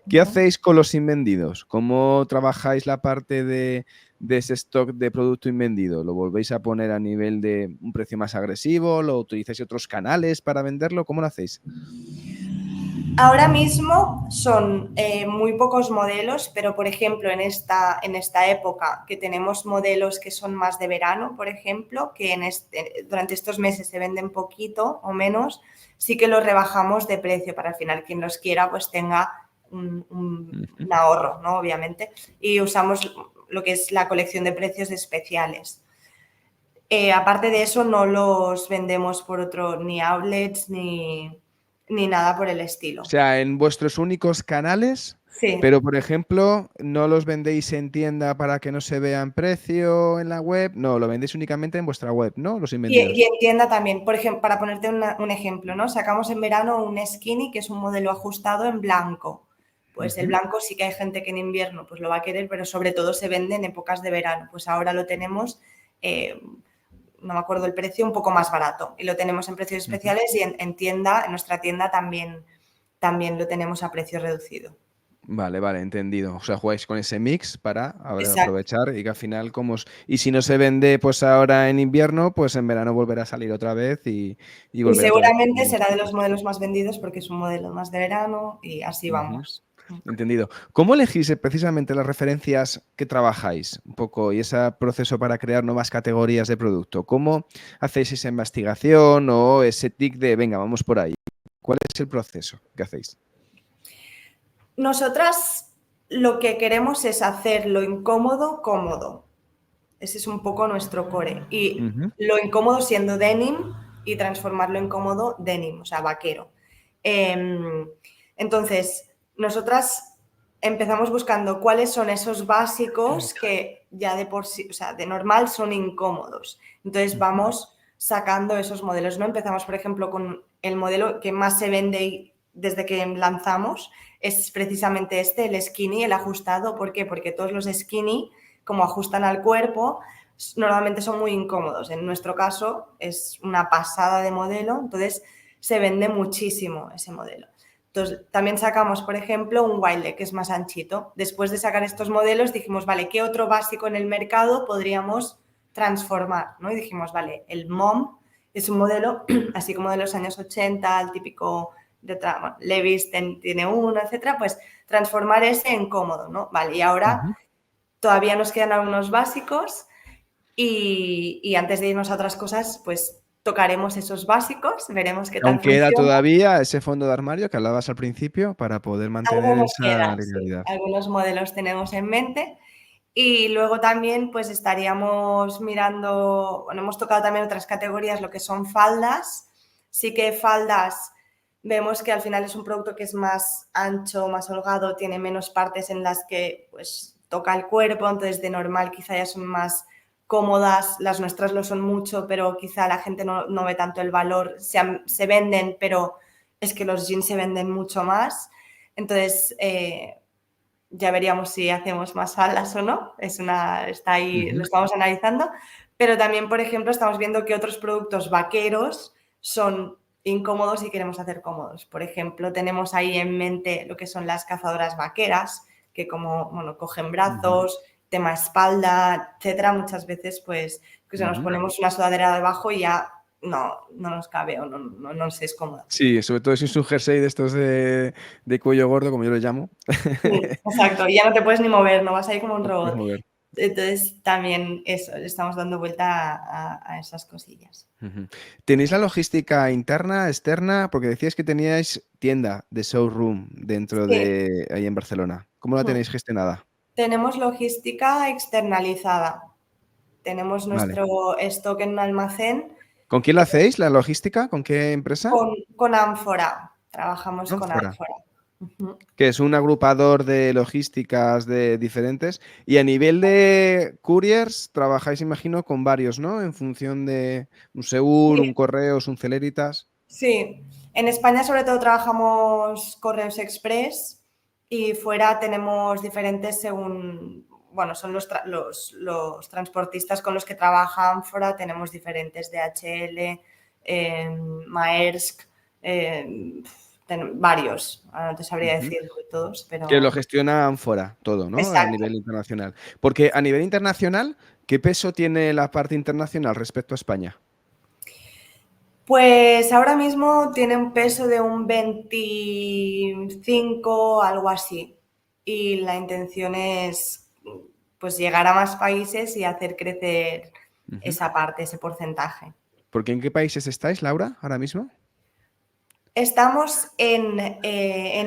S1: ¿Qué
S2: ujú.
S1: hacéis con los invendidos? ¿Cómo trabajáis la parte de ese stock de producto invendido? ¿Lo volvéis a poner a nivel de un precio más agresivo? ¿Lo utilizáis otros canales para venderlo? ¿Cómo lo hacéis?
S2: Ahora mismo son muy pocos modelos, pero por ejemplo en esta época que tenemos modelos que son más de verano, por ejemplo, que durante estos meses se venden poquito o menos, sí que los rebajamos de precio para al final quien los quiera pues tenga
S1: Ujú.
S2: un ahorro, ¿no? Obviamente. Y usamos lo que es la colección de precios especiales. Aparte de eso, no los vendemos por otro, ni outlets, ni nada por el
S1: O
S2: estilo.
S1: sea, en vuestros únicos canales,
S2: Sí,
S1: pero por ejemplo, ¿no los vendéis en tienda para que no se vea en precio en la web? No, lo vendéis únicamente en vuestra web, ¿no? Los
S2: y
S1: invendidos.
S2: en tienda también. Por ejemplo, para ponerte un ejemplo, ¿no? Sacamos en verano un skinny, que es un modelo ajustado en blanco. Pues el
S1: Ujú.
S2: blanco sí que hay gente que en invierno pues lo va a querer, pero sobre todo se vende en épocas de verano. Pues ahora lo tenemos, no me acuerdo el precio, un poco más barato. Y lo tenemos en precios
S1: Ujú.
S2: especiales y en tienda, en nuestra tienda también lo tenemos a precio reducido.
S1: Vale, vale, entendido. O sea, jugáis con ese mix para
S2: Exacto.
S1: aprovechar y que al final, y si no se vende pues ahora en invierno, pues en verano volverá a salir otra vez y
S2: Y
S1: volverá otra vez a
S2: seguramente
S1: tener
S2: será de
S1: stock.
S2: los modelos más vendidos porque es un modelo más de verano y así
S1: Ujú.
S2: vamos.
S1: Entendido. ¿Cómo elegís precisamente las referencias que trabajáis un poco y ese proceso para crear nuevas categorías de producto? ¿Cómo hacéis esa investigación o ese tic de, venga, vamos por ahí? ¿Cuál es el proceso que hacéis?
S2: Nosotras lo que queremos es hacer lo incómodo cómodo. Ese es un poco nuestro core. Y
S1: Ujú.
S2: lo incómodo siendo denim y transformarlo en cómodo denim, o sea, vaquero. Eh, entonces, nosotras empezamos buscando cuáles son esos básicos que ya de por sí, o sea, de normal son incómodos. Entonces
S1: Ujú.
S2: vamos sacando esos modelos, ¿no? Empezamos, por ejemplo, con el modelo que más se vende desde que lanzamos, es precisamente este, el skinny, el ajustado. ¿Por qué? Porque todos los skinny, como ajustan al cuerpo, normalmente son muy incómodos. En nuestro caso es una pasada de modelo, entonces se vende muchísimo ese modelo. Entonces, también sacamos, por ejemplo, un wide leg, que es más anchito. Después de sacar estos modelos, dijimos, vale, ¿qué otro básico en el mercado podríamos transformar? ¿No? Y dijimos, vale, el mom es un modelo así como de los años 80, el típico de bueno, Levi's tiene uno, etcétera, pues transformar ese en cómodo, ¿no? Vale, y ahora
S1: Ujú.
S2: todavía nos quedan algunos básicos y antes de irnos a otras cosas, pues tocaremos esos básicos, veremos qué tal
S1: Aún queda
S2: funciona.
S1: todavía ese fondo de armario que hablabas al principio para poder mantener
S2: Algo nos
S1: esa
S2: queda, sí.
S1: linealidad.
S2: Algunos modelos tenemos en mente. Y luego también pues estaríamos mirando, bueno, hemos tocado también otras categorías, lo que son faldas. Sí que faldas vemos que al final es un producto que es más ancho, más holgado, tiene menos partes en las que pues toca el cuerpo, entonces de normal quizá ya son más cómodas, las nuestras lo son mucho, pero quizá la gente no ve tanto el valor, se venden, pero es que los jeans se venden mucho más. Entonces, ya veríamos si hacemos más faldas o no. Está ahí, lo
S1: Ujú.
S2: estamos analizando. Pero también, por ejemplo, estamos viendo que otros productos vaqueros son incómodos y queremos hacer cómodos. Por ejemplo, tenemos ahí en mente lo que son las cazadoras vaqueras, que como, bueno, cogen
S1: Ujú.
S2: brazos, tema espalda, etcétera. Muchas veces, pues, que se nos
S1: Ujú.
S2: ponemos una sudadera debajo y ya no nos cabe o no nos es cómoda.
S1: Sí, sobre todo si es un jersey de estos de cuello gordo, como yo lo llamo.
S2: Sí, exacto. Y ya no te puedes ni mover, no vas ahí como un
S1: No puedes
S2: robot.
S1: mover.
S2: Entonces, también eso, le estamos dando vuelta a esas cosillas.
S1: Ujú. ¿Tenéis la logística interna, externa? Porque decías que teníais tienda de showroom dentro
S2: Sí,
S1: de ahí en Barcelona. ¿Cómo la tenéis gestionada?
S2: tenemos logística externalizada. Tenemos
S1: Vale.
S2: nuestro stock en un almacén
S1: ¿Con quién lo hacéis, la logística? ¿Con qué empresa?
S2: con Ánfora. Trabajamos con
S1: Fuera.
S2: Ánfora. Ujú.
S1: Que es un agrupador de logísticas de diferentes. Y a nivel de couriers, trabajáis, imagino, con varios, ¿no? En función de un Seur, un
S2: Sí,
S1: Correos, un Celeritas.
S2: sí. En España sobre todo trabajamos Correos Express y fuera tenemos diferentes según, bueno, son los transportistas con los que trabajan fuera, tenemos diferentes DHL, Maersk, varios, ahora no te sabría
S1: Ujú.
S2: decir de todos,
S1: Que lo
S2: pero
S1: gestionan fuera, todo, ¿no? A
S2: exacto.
S1: nivel internacional. Porque a nivel internacional, ¿qué peso tiene la parte internacional respecto a España?
S2: Pues ahora mismo tiene un peso de un 25, algo así. Y la intención es pues llegar a más países y hacer crecer
S1: Ujú.
S2: esa parte, ese porcentaje.
S1: ¿Porque en qué países estáis, Laura, ahora mismo?
S2: Estamos en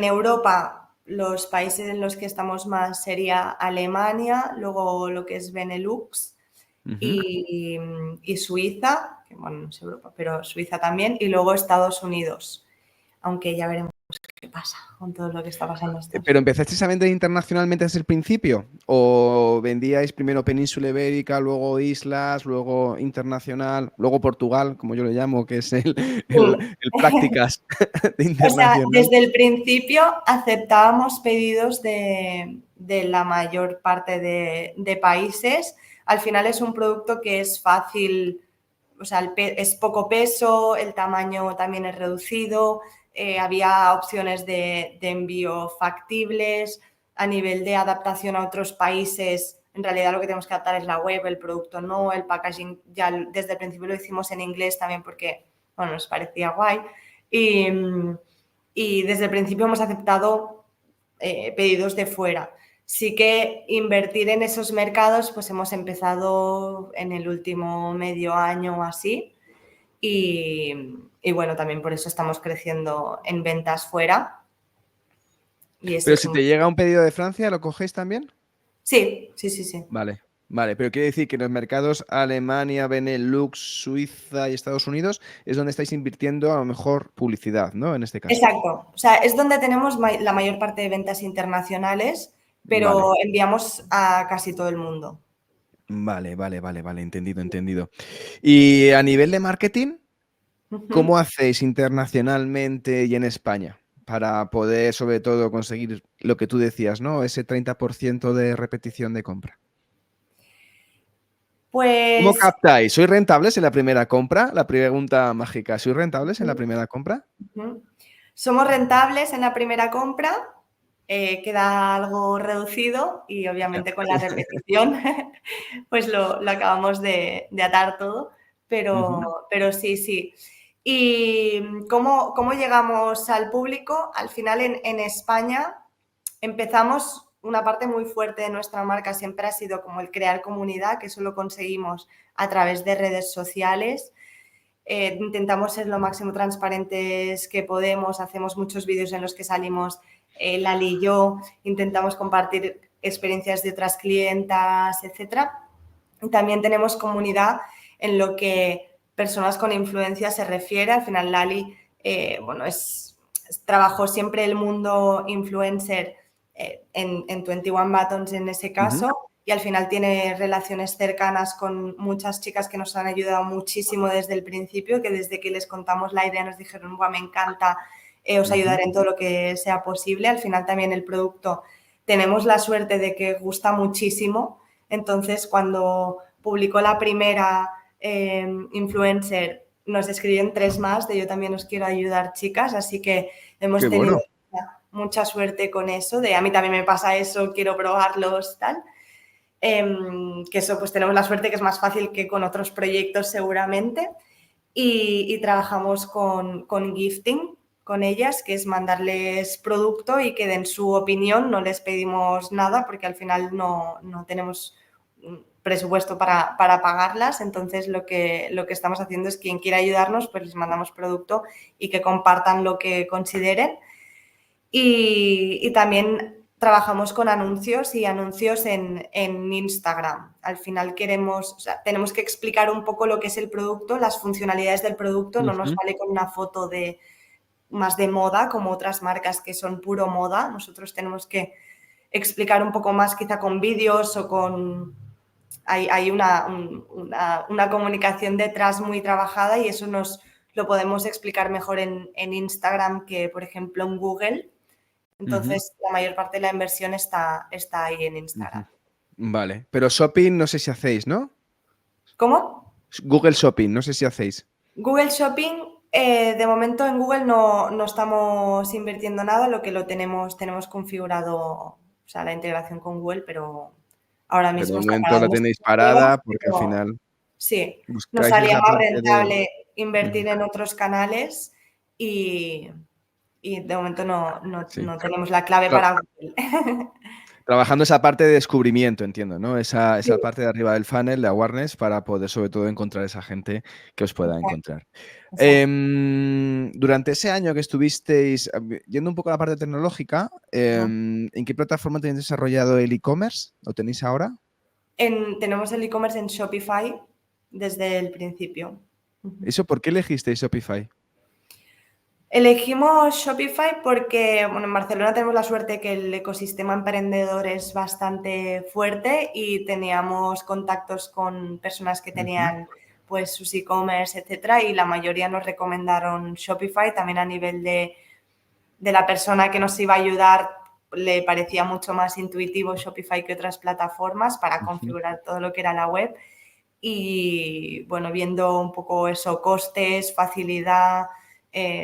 S2: Europa, los países en los que estamos más sería Alemania, luego lo que es Benelux
S1: Ujú.
S2: y, y Suiza, que bueno, no es Europa, pero Suiza también, y luego Estados Unidos, aunque ya veremos qué pasa con todo lo que está pasando estos.
S1: ¿Pero empezasteis a vender internacionalmente desde el principio? ¿O vendíais primero península ibérica, luego islas, luego internacional, luego Portugal, como yo le llamo, que es el prácticas de
S2: O sea,
S1: internacional?
S2: desde el principio aceptábamos pedidos de la mayor parte de países. Al final es un producto que es fácil, o sea, es poco peso, el tamaño también es reducido, había opciones de envío factibles, a nivel de adaptación a otros países. En realidad lo que tenemos que adaptar es la web, el producto no, el packaging ya desde el principio lo hicimos en inglés también porque, bueno, nos parecía guay. Y, y desde el principio hemos aceptado pedidos de fuera. Sí que invertir en esos mercados, pues hemos empezado en el último medio año o así. Y bueno, también por eso estamos creciendo en ventas fuera. Y ese
S1: Pero
S2: es
S1: si
S2: un...
S1: te llega un pedido de Francia, ¿lo cogéis también?
S2: Sí, sí, sí, sí.
S1: Vale, vale, pero quiere decir que en los mercados Alemania, Benelux, Suiza y Estados Unidos es donde estáis invirtiendo a lo mejor publicidad, ¿no? En este caso.
S2: Exacto. O sea, es donde tenemos la mayor parte de ventas internacionales,
S1: Vale,
S2: pero enviamos a casi todo el mundo.
S1: vale, vale, vale, vale, entendido, entendido. Y a nivel de marketing,
S2: Ujú.
S1: ¿cómo hacéis internacionalmente y en España para poder, sobre todo, conseguir lo que tú decías, ¿no? Ese 30% de repetición de compra. ¿Cómo
S2: Pues
S1: captáis? ¿Sois rentables en la primera compra? La pregunta mágica, ¿sois rentables en la primera compra?
S2: ujú. Somos rentables en la primera compra, queda algo reducido y
S1: Ya.
S2: obviamente con la repetición pues lo acabamos de atar todo,
S1: Ujú.
S2: pero sí, sí. ¿Y cómo llegamos al público? Al final en España empezamos, una parte muy fuerte de nuestra marca siempre ha sido como el crear comunidad, que eso lo conseguimos a través de redes sociales. Intentamos ser lo máximo transparentes que podemos, hacemos muchos vídeos en los que salimos Lali y yo, intentamos compartir experiencias de otras clientas, etcétera. Y también tenemos comunidad en lo que personas con influencia se refiere. Al final Lali, bueno, trabajó siempre el mundo influencer en 21 Buttons en ese
S1: Ujú.
S2: caso y al final tiene relaciones cercanas con muchas chicas que nos han ayudado muchísimo desde el principio, que desde que les contamos la idea nos dijeron, me encanta, os
S1: Ujú.
S2: ayudaré en todo lo que sea posible. Al final también el producto tenemos la suerte de que gusta muchísimo, entonces cuando publicó la primera influencer nos escribieron 3 más de yo también os quiero ayudar chicas, así que hemos
S1: Qué
S2: tenido
S1: bueno.
S2: mucha suerte con eso, de a mí también me pasa eso, quiero probarlos, tal. Que eso pues tenemos la suerte que es más fácil que con otros proyectos seguramente y trabajamos con gifting con ellas, que es mandarles producto y que den su opinión, no les pedimos nada porque al final no tenemos presupuesto para pagarlas, entonces lo que estamos haciendo es quien quiera ayudarnos, pues les mandamos producto y que compartan lo que consideren. Y también trabajamos con anuncios y anuncios en Instagram. Al final queremos, o sea, tenemos que explicar un poco lo que es el producto, las funcionalidades del producto. No nos
S1: Ujú.
S2: vale con una foto más de moda como otras marcas que son puro moda. Nosotros tenemos que explicar un poco más quizá con vídeos o con... Hay una comunicación detrás muy trabajada y eso nos lo podemos explicar mejor en Instagram que, por ejemplo, en Google.
S1: Ujú,
S2: Entonces, la mayor parte de la inversión está ahí en
S1: ujú.
S2: Instagram.
S1: Vale, pero shopping no sé si hacéis, ¿no?
S2: ¿Cómo?
S1: Google Shopping, no sé si hacéis.
S2: Google Shopping, de momento en Google no estamos invirtiendo nada, lo que tenemos configurado, o sea, la integración con Google, pero ahora
S1: Pero
S2: mismo
S1: de
S2: está
S1: momento
S2: parado.
S1: la
S2: Hemos
S1: tenéis
S2: hecho pruebas,
S1: parada porque al
S2: pero
S1: final
S2: sí, nos
S1: buscáis
S2: salía
S1: esa
S2: más
S1: parte de...
S2: rentable
S1: Ujú,
S2: invertir en otros canales y, y de momento
S1: sí.
S2: no tenemos la clave
S1: Tra-
S2: para Google.
S1: Trabajando esa parte de descubrimiento, entiendo, ¿no? Esa
S2: Sí,
S1: parte de arriba del funnel de awareness para poder sobre todo encontrar esa gente que os pueda
S2: exacto,
S1: encontrar.
S2: exacto.
S1: Durante ese año que estuvisteis, yendo un poco a la parte tecnológica, ¿en qué plataforma tenéis desarrollado el e-commerce? ¿Lo tenéis ahora?
S2: Tenemos el e-commerce en Shopify desde el principio. Ujú.
S1: ¿Eso por qué elegisteis Shopify?
S2: Elegimos Shopify porque, bueno, en Barcelona tenemos la suerte que el ecosistema emprendedor es bastante fuerte y teníamos contactos con personas que
S1: Ujú,
S2: tenían pues sus e-commerce, etcétera, y la mayoría nos recomendaron Shopify. También a nivel de la persona que nos iba a ayudar le parecía mucho más intuitivo Shopify que otras plataformas para
S1: ujú.
S2: configurar todo lo que era la web. Y bueno, viendo un poco eso, costes, facilidad,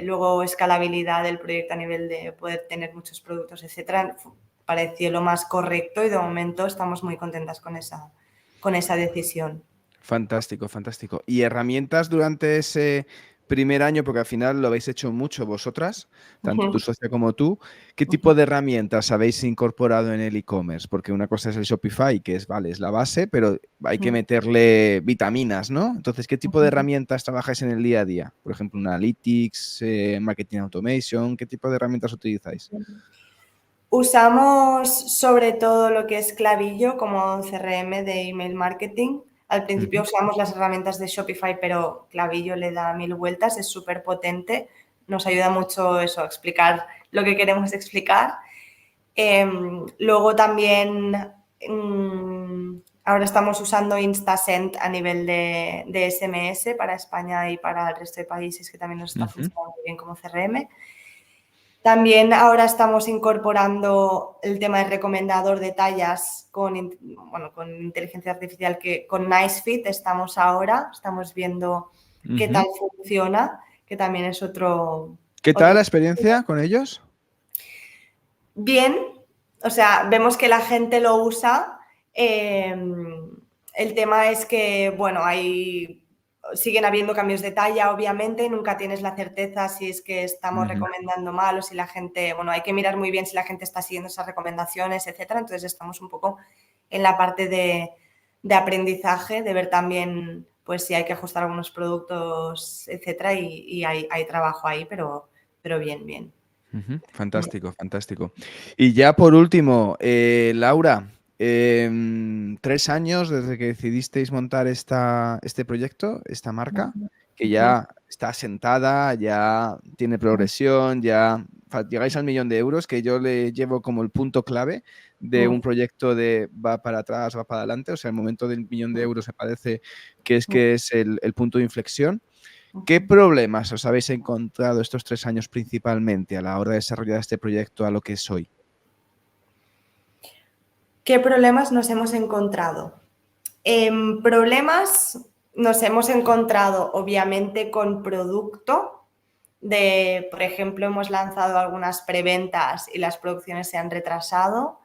S2: luego escalabilidad del proyecto a nivel de poder tener muchos productos, etcétera, pareció lo más correcto y de momento estamos muy contentas con esa decisión.
S1: Fantástico, fantástico. ¿Y herramientas durante ese primer año? Porque al final lo habéis hecho mucho vosotras, tanto tu
S2: Ujú,
S1: socia como tú. ¿Qué
S2: ujú,
S1: tipo de herramientas habéis incorporado en el e-commerce? Porque una cosa es el Shopify, que es, vale, es la base, pero hay que
S2: ujú,
S1: meterle vitaminas, ¿no? Entonces, ¿qué tipo de
S2: ujú.
S1: herramientas trabajáis en el día a día? Por ejemplo, Analytics, Marketing Automation, ¿qué tipo de herramientas utilizáis?
S2: Usamos sobre todo lo que es Clavillo como CRM de email marketing. Al principio
S1: Ujú,
S2: usamos las herramientas de Shopify, pero Clavillo le da mil vueltas, es súper potente, nos ayuda mucho eso, a explicar lo que queremos explicar. Luego también ahora estamos usando Instasend a nivel de SMS para España y para el resto de países, que también nos está
S1: ujú,
S2: funcionando muy bien como CRM. También ahora estamos incorporando el tema de recomendador de tallas con inteligencia artificial, que con Nicefit estamos viendo qué tal
S1: ujú.
S2: funciona, que también es
S1: ¿Qué tal
S2: otro.
S1: la experiencia con ellos?
S2: Bien, o sea, vemos que la gente lo usa. eh, el tema es que, bueno, siguen habiendo cambios de talla, obviamente, y nunca tienes la certeza si es que estamos
S1: Ujú.
S2: recomendando mal o si la gente, bueno, hay que mirar muy bien si la gente está siguiendo esas recomendaciones, etcétera. Entonces estamos un poco en la parte de aprendizaje, de ver también, pues, si hay que ajustar algunos productos, etcétera, y hay trabajo ahí, pero bien, bien.
S1: Ujú, fantástico, fantástico. Y ya por último, Laura, 3 años desde que decidisteis montar este proyecto, esta marca, que
S2: Ujú.
S1: ya está asentada, ya tiene progresión, ya llegáis al 1.000.000 de euros, que yo le llevo como el punto clave de un proyecto de va para atrás, va para adelante. O sea, el momento del 1.000.000 de euros me parece que es el punto de inflexión. ¿Qué problemas os habéis encontrado estos 3 años principalmente a la hora de desarrollar este proyecto a lo que es hoy?
S2: ¿Qué problemas nos hemos encontrado? Problemas nos hemos encontrado obviamente con producto, por ejemplo, hemos lanzado algunas preventas y las producciones se han retrasado,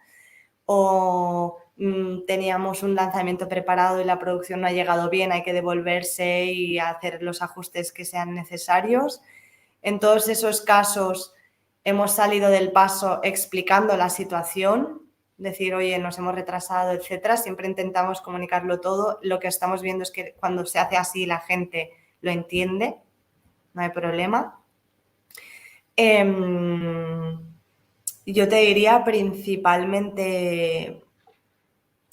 S2: o teníamos un lanzamiento preparado y la producción no ha llegado bien, hay que devolverse y hacer los ajustes que sean necesarios. En todos esos casos hemos salido del paso explicando la situación, decir, oye, nos hemos retrasado, etcétera. Siempre intentamos comunicarlo todo. Lo que estamos viendo es que cuando se hace así la gente lo entiende, no hay problema. Yo te diría principalmente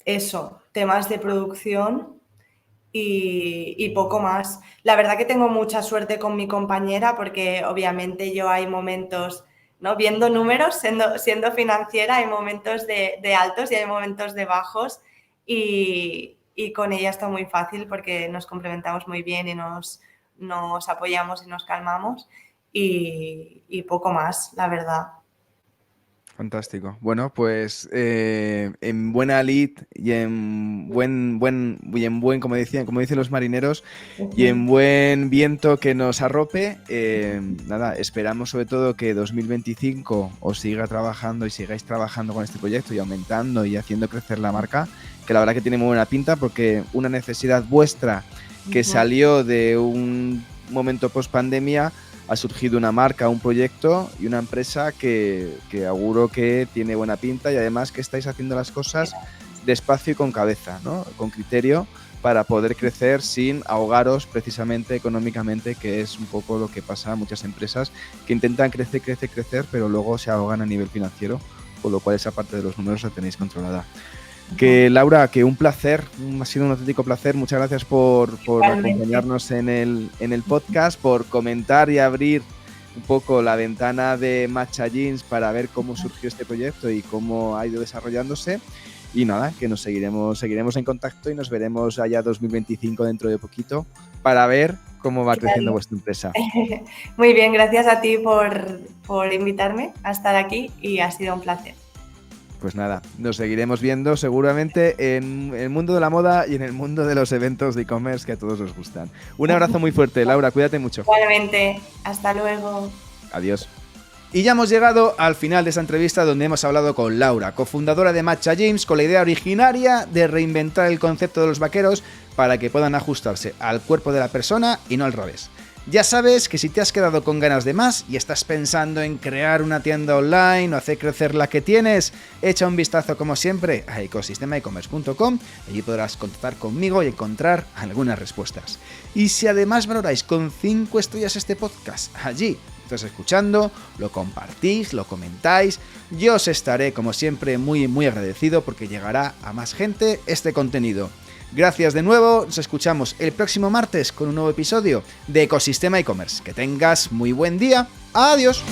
S2: eso, temas de producción y poco más. La verdad que tengo mucha suerte con mi compañera porque obviamente yo hay momentos, ¿no? Viendo números, siendo financiera, hay momentos de altos y hay momentos de bajos y con ella está muy fácil porque nos complementamos muy bien y nos apoyamos y nos calmamos y poco más, la verdad.
S1: Fantástico. Bueno, pues en buena lid y en buen, como dicen los marineros, y en buen viento que nos arrope, nada, esperamos sobre todo que 2025 os siga trabajando y sigáis trabajando con este proyecto y aumentando y haciendo crecer la marca, que la verdad que tiene muy buena pinta, porque una necesidad vuestra que salió de un momento post pandemia, ha surgido una marca, un proyecto y una empresa que auguro que tiene buena pinta, y además que estáis haciendo las cosas despacio y con cabeza, ¿no? Con criterio, para poder crecer sin ahogaros precisamente económicamente, que es un poco lo que pasa a muchas empresas que intentan crecer, pero luego se ahogan a nivel financiero, con lo cual esa parte de los números la tenéis controlada. Que Laura, que un placer, ha sido un auténtico placer. Muchas gracias por acompañarnos en el podcast, por comentar y abrir un poco la ventana de Matcha Jeans para ver cómo surgió este proyecto y cómo ha ido desarrollándose. Y nada, que nos seguiremos en contacto y nos veremos allá 2025 dentro de poquito para ver cómo va creciendo vuestra empresa.
S2: Muy bien, gracias a ti por invitarme a estar aquí y ha sido un placer.
S1: Pues nada, nos seguiremos viendo seguramente en el mundo de la moda y en el mundo de los eventos de e-commerce que a todos os gustan. Un abrazo muy fuerte, Laura, cuídate mucho.
S2: Igualmente, hasta luego.
S1: Adiós. Y ya hemos llegado al final de esta entrevista, donde hemos hablado con Laura, cofundadora de Matcha Jeans, con la idea originaria de reinventar el concepto de los vaqueros para que puedan ajustarse al cuerpo de la persona y no al revés. Ya sabes que si te has quedado con ganas de más y estás pensando en crear una tienda online o hacer crecer la que tienes, echa un vistazo como siempre a ecosistemaecommerce.com. Allí podrás contactar conmigo y encontrar algunas respuestas. Y si además valoráis con 5 estrellas este podcast, allí estás escuchando, lo compartís, lo comentáis, yo os estaré como siempre muy agradecido, porque llegará a más gente este contenido. Gracias de nuevo, nos escuchamos el próximo martes con un nuevo episodio de Ecosistema e-commerce. Que tengas muy buen día. Adiós.